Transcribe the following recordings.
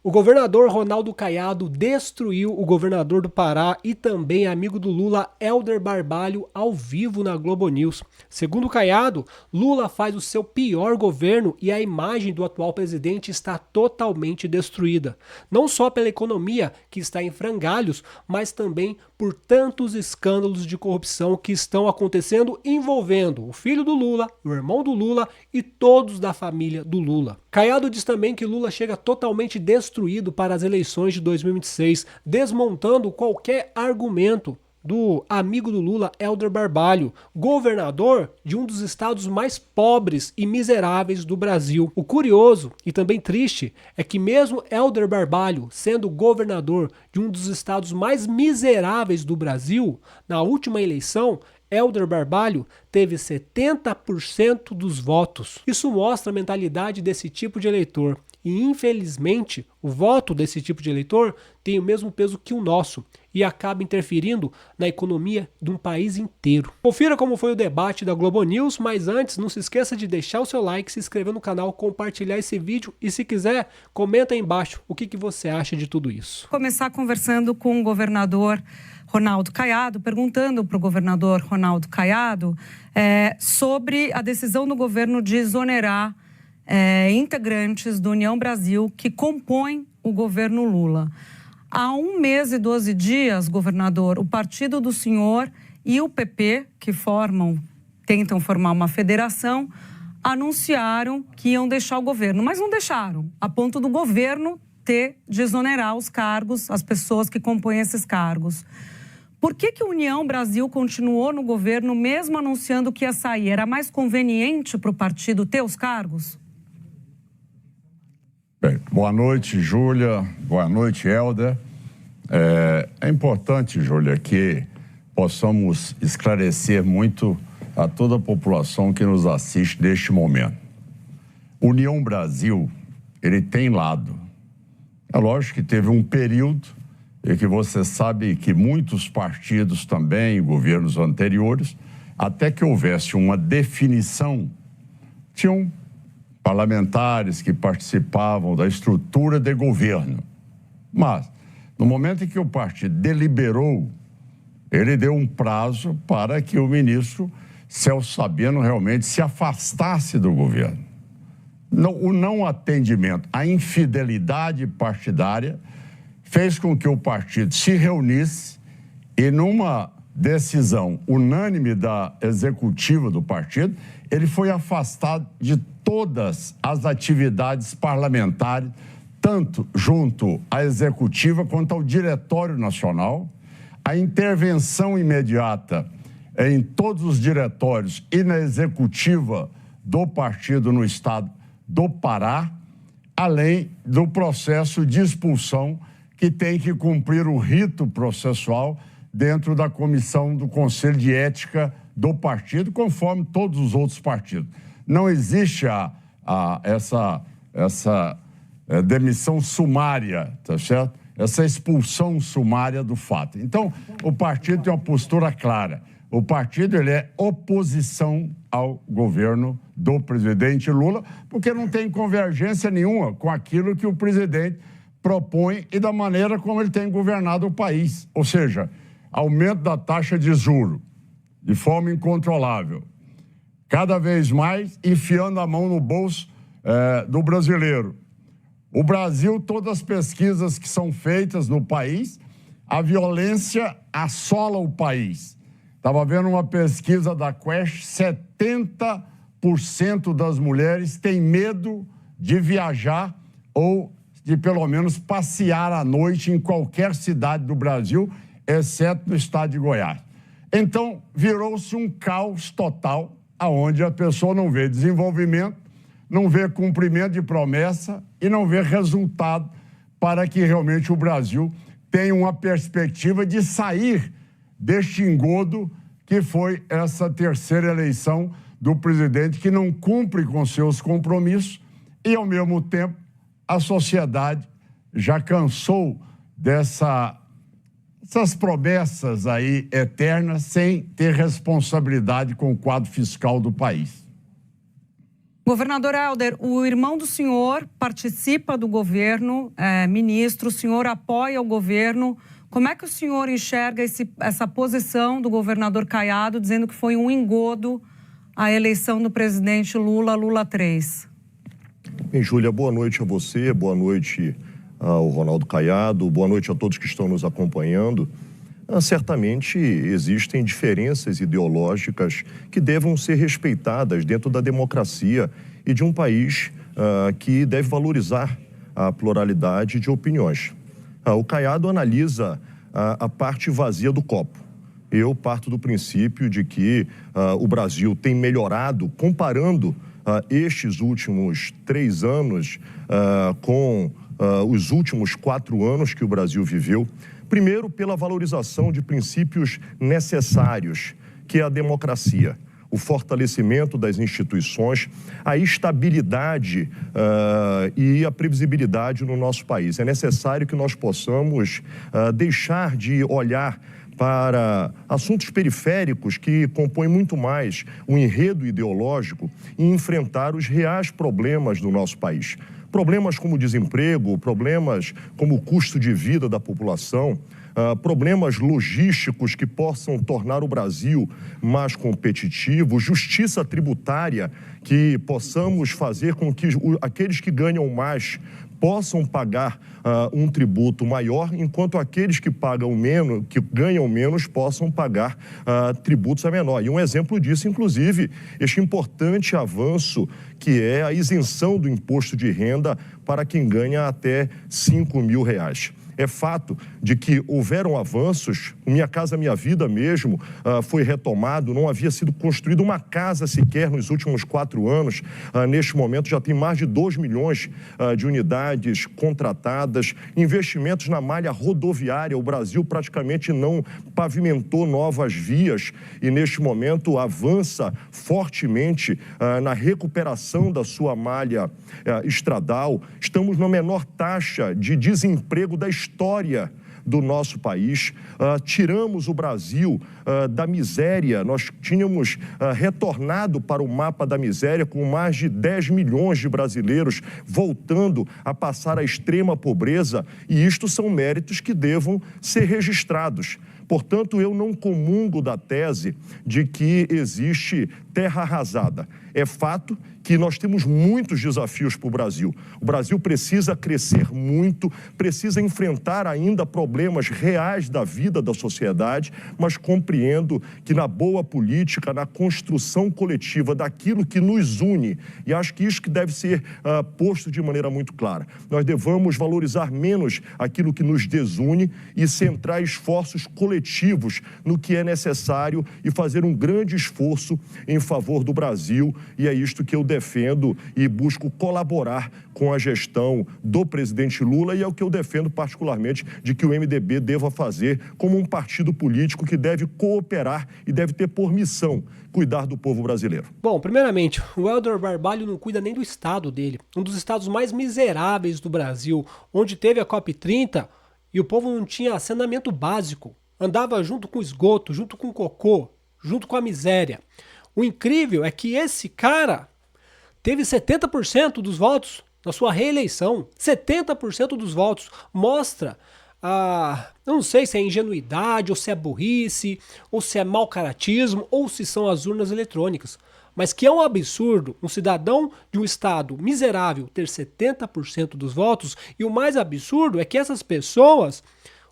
O governador Ronaldo Caiado destruiu o governador do Pará e também amigo do Lula, Helder Barbalho, ao vivo na Globo News. Segundo Caiado, Lula faz o seu pior governo e a imagem do atual presidente está totalmente destruída. Não só pela economia, que está em frangalhos, mas também por tantos escândalos de corrupção que estão acontecendo envolvendo o filho do Lula, o irmão do Lula e todos da família do Lula. Caiado diz também que Lula chega totalmente destruído para as eleições de 2026, desmontando qualquer argumento do amigo do Lula, Helder Barbalho, governador de um dos estados mais pobres e miseráveis do Brasil. O curioso e também triste é que mesmo Helder Barbalho sendo governador de um dos estados mais miseráveis do Brasil, na última eleição, Helder Barbalho teve 70% dos votos. Isso mostra a mentalidade desse tipo de eleitor. E infelizmente, o voto desse tipo de eleitor tem o mesmo peso que o nosso e acaba interferindo na economia de um país inteiro. Confira como foi o debate da Globo News, mas antes não se esqueça de deixar o seu like, se inscrever no canal, compartilhar esse vídeo e se quiser, comenta aí embaixo o que você acha de tudo isso. Começar conversando com o governador Ronaldo Caiado, perguntando para o governador Ronaldo Caiado sobre a decisão do governo de exonerar integrantes do União Brasil que compõem o governo Lula. Há 1 mês e 12 dias, governador, o partido do senhor e o PP, que tentam formar uma federação, anunciaram que iam deixar o governo, mas não deixaram, a ponto do governo ter de exonerar os cargos, as pessoas que compõem esses cargos. Por que a União Brasil continuou no governo, mesmo anunciando que ia sair? Era mais conveniente para o partido ter os cargos? Bem, boa noite, Júlia. Boa noite, Helder. É importante, Júlia, que possamos esclarecer muito a toda a população que nos assiste neste momento. União Brasil, ele tem lado. É lógico que teve um período em que você sabe que muitos partidos também, governos anteriores, até que houvesse uma definição, tinham parlamentares que participavam da estrutura de governo. Mas, no momento em que o partido deliberou, ele deu um prazo para que o ministro Celso Sabino realmente se afastasse do governo. O não atendimento, a infidelidade partidária fez com que o partido se reunisse e numa decisão unânime da executiva do partido, ele foi afastado de todas as atividades parlamentares, tanto junto à executiva quanto ao Diretório Nacional. A intervenção imediata em todos os diretórios e na executiva do partido no estado do Pará, além do processo de expulsão que tem que cumprir o rito processual dentro da comissão do Conselho de Ética do partido, conforme todos os outros partidos. Não existe essa demissão sumária, tá certo? Essa expulsão sumária do fato. Então, o partido tem uma postura clara. O partido ele é oposição ao governo do presidente Lula, porque não tem convergência nenhuma com aquilo que o presidente propõe e da maneira como ele tem governado o país. Ou seja, aumento da taxa de juros de forma incontrolável, cada vez mais enfiando a mão no bolso do brasileiro. O Brasil, todas as pesquisas que são feitas no país, a violência assola o país. Estava vendo uma pesquisa da Quest, 70% das mulheres têm medo de viajar ou de pelo menos passear à noite em qualquer cidade do Brasil, exceto no estado de Goiás. Então, virou-se um caos total, aonde a pessoa não vê desenvolvimento, não vê cumprimento de promessa e não vê resultado para que realmente o Brasil tenha uma perspectiva de sair deste engodo que foi essa terceira eleição do presidente que não cumpre com seus compromissos e, ao mesmo tempo, a sociedade já cansou dessas promessas aí eternas sem ter responsabilidade com o quadro fiscal do país. Governador Helder, o irmão do senhor participa do governo, ministro, o senhor apoia o governo. Como é que o senhor enxerga essa posição do governador Caiado, dizendo que foi um engodo a eleição do presidente Lula, Lula 3? Bem, Júlia, boa noite a você, boa noite ao Ronaldo Caiado, boa noite a todos que estão nos acompanhando. Certamente existem diferenças ideológicas que devam ser respeitadas dentro da democracia e de um país que deve valorizar a pluralidade de opiniões. O Caiado analisa a parte vazia do copo. Eu parto do princípio de que o Brasil tem melhorado, comparando estes últimos 3 anos com os últimos 4 anos que o Brasil viveu. Primeiro, pela valorização de princípios necessários, que é a democracia, o fortalecimento das instituições, a estabilidade e a previsibilidade no nosso país. É necessário que nós possamos deixar de olhar para assuntos periféricos que compõem muito mais o enredo ideológico e enfrentar os reais problemas do nosso país. Problemas como desemprego, problemas como o custo de vida da população, problemas logísticos que possam tornar o Brasil mais competitivo, justiça tributária, que possamos fazer com que aqueles que ganham mais possam pagar um tributo maior, enquanto aqueles que pagam menos, que ganham menos, possam pagar tributos a menor. E um exemplo disso, inclusive, este importante avanço que é a isenção do imposto de renda para quem ganha até R$5.000. É fato de que houveram avanços, o Minha Casa Minha Vida mesmo foi retomado, não havia sido construída uma casa sequer nos últimos 4 anos. Neste momento já tem mais de 2 milhões de unidades contratadas, investimentos na malha rodoviária. O Brasil praticamente não pavimentou novas vias e neste momento avança fortemente na recuperação da sua malha estradal. Estamos na menor taxa de desemprego da história do nosso país. Tiramos o Brasil da miséria. Nós tínhamos retornado para o mapa da miséria com mais de 10 milhões de brasileiros voltando a passar a extrema pobreza, e isto são méritos que devam ser registrados. Portanto, eu não comungo da tese de que existe terra arrasada. É fato que nós temos muitos desafios para o Brasil. O Brasil precisa crescer muito, precisa enfrentar ainda problemas reais da vida da sociedade, mas compreendo que na boa política, na construção coletiva daquilo que nos une, e acho que isso que deve ser posto de maneira muito clara. Nós devamos valorizar menos aquilo que nos desune e centrar esforços coletivos no que é necessário e fazer um grande esforço em favor do Brasil, e é isto que eu defendo e busco colaborar com a gestão do presidente Lula, e é o que eu defendo particularmente de que o MDB deva fazer como um partido político que deve cooperar e deve ter por missão cuidar do povo brasileiro. Bom, primeiramente, o Helder Barbalho não cuida nem do estado dele, um dos estados mais miseráveis do Brasil, onde teve a COP30 e o povo não tinha saneamento básico, andava junto com esgoto, junto com cocô, junto com a miséria. O incrível é que esse cara teve 70% dos votos na sua reeleição. 70% dos votos. Mostra, eu não sei se é ingenuidade, ou se é burrice, ou se é mau caratismo, ou se são as urnas eletrônicas. Mas que é um absurdo um cidadão de um estado miserável ter 70% dos votos. E o mais absurdo é que essas pessoas,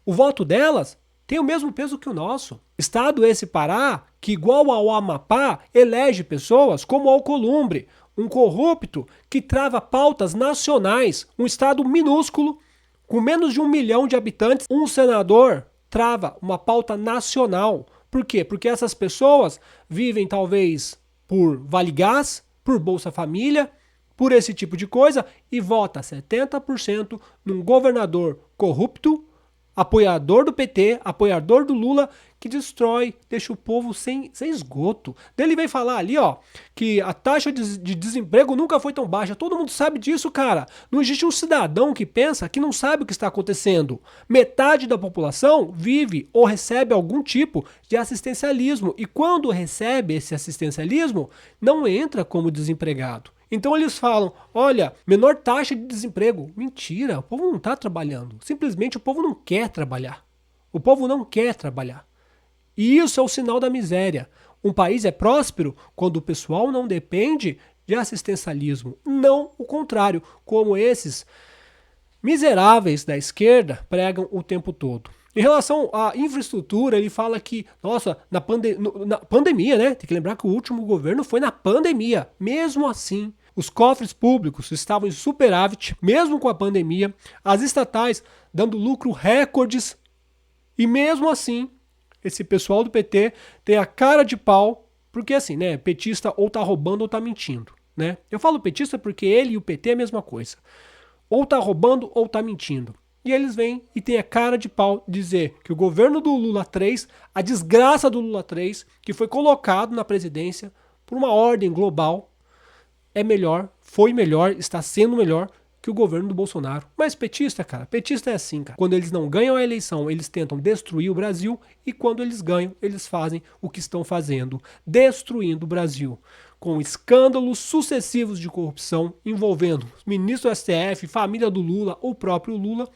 o voto delas tem o mesmo peso que o nosso. Estado esse Pará, que igual ao Amapá, elege pessoas como Alcolumbre, um corrupto que trava pautas nacionais, um estado minúsculo, com menos de 1 milhão de habitantes, um senador trava uma pauta nacional. Por quê? Porque essas pessoas vivem talvez por Vale Gás, por Bolsa Família, por esse tipo de coisa, e vota 70% num governador corrupto, apoiador do PT, apoiador do Lula, que destrói, deixa o povo sem esgoto. Daí ele vem falar ali, ó, que a taxa de desemprego nunca foi tão baixa. Todo mundo sabe disso, cara. Não existe um cidadão que pensa que não sabe o que está acontecendo. Metade da população vive ou recebe algum tipo de assistencialismo. E quando recebe esse assistencialismo, não entra como desempregado. Então eles falam, olha, menor taxa de desemprego. Mentira, o povo não está trabalhando. Simplesmente o povo não quer trabalhar. O povo não quer trabalhar. E isso é o sinal da miséria. Um país é próspero quando o pessoal não depende de assistencialismo. Não o contrário, como esses miseráveis da esquerda pregam o tempo todo. Em relação à infraestrutura, ele fala que, nossa, na pandemia, né? Tem que lembrar que o último governo foi na pandemia. Mesmo assim, os cofres públicos estavam em superávit, mesmo com a pandemia, as estatais dando lucro recordes, e mesmo assim, esse pessoal do PT tem a cara de pau, porque assim, né? Petista ou tá roubando ou tá mentindo, né? Eu falo petista porque ele e o PT é a mesma coisa. Ou tá roubando ou tá mentindo. E eles vêm e têm a cara de pau dizer que o governo do Lula 3, a desgraça do Lula 3, que foi colocado na presidência por uma ordem global, é melhor, foi melhor, está sendo melhor que o governo do Bolsonaro. Mas petista, cara, petista é assim, cara. Quando eles não ganham a eleição, eles tentam destruir o Brasil, e quando eles ganham, eles fazem o que estão fazendo, destruindo o Brasil, com escândalos sucessivos de corrupção envolvendo ministro do STF, família do Lula, o próprio Lula,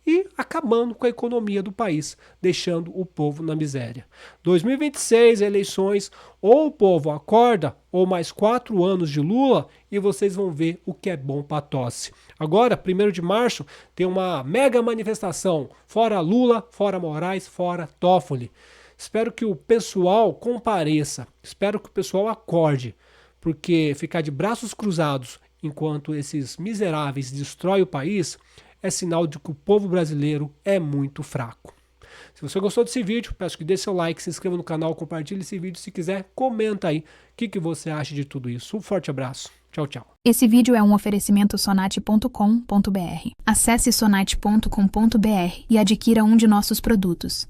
e acabando com a economia do país, deixando o povo na miséria. 2026, eleições, ou o povo acorda, ou mais 4 anos de Lula, e vocês vão ver o que é bom para tosse. Agora, 1º de março, tem uma mega manifestação, fora Lula, fora Moraes, fora Toffoli. Espero que o pessoal compareça, espero que o pessoal acorde, porque ficar de braços cruzados enquanto esses miseráveis destroem o país é sinal de que o povo brasileiro é muito fraco. Se você gostou desse vídeo, peço que dê seu like, se inscreva no canal, compartilhe esse vídeo. Se quiser, comenta aí o que você acha de tudo isso. Um forte abraço. Tchau, tchau. Esse vídeo é um oferecimento sonate.com.br. Acesse sonate.com.br e adquira um de nossos produtos.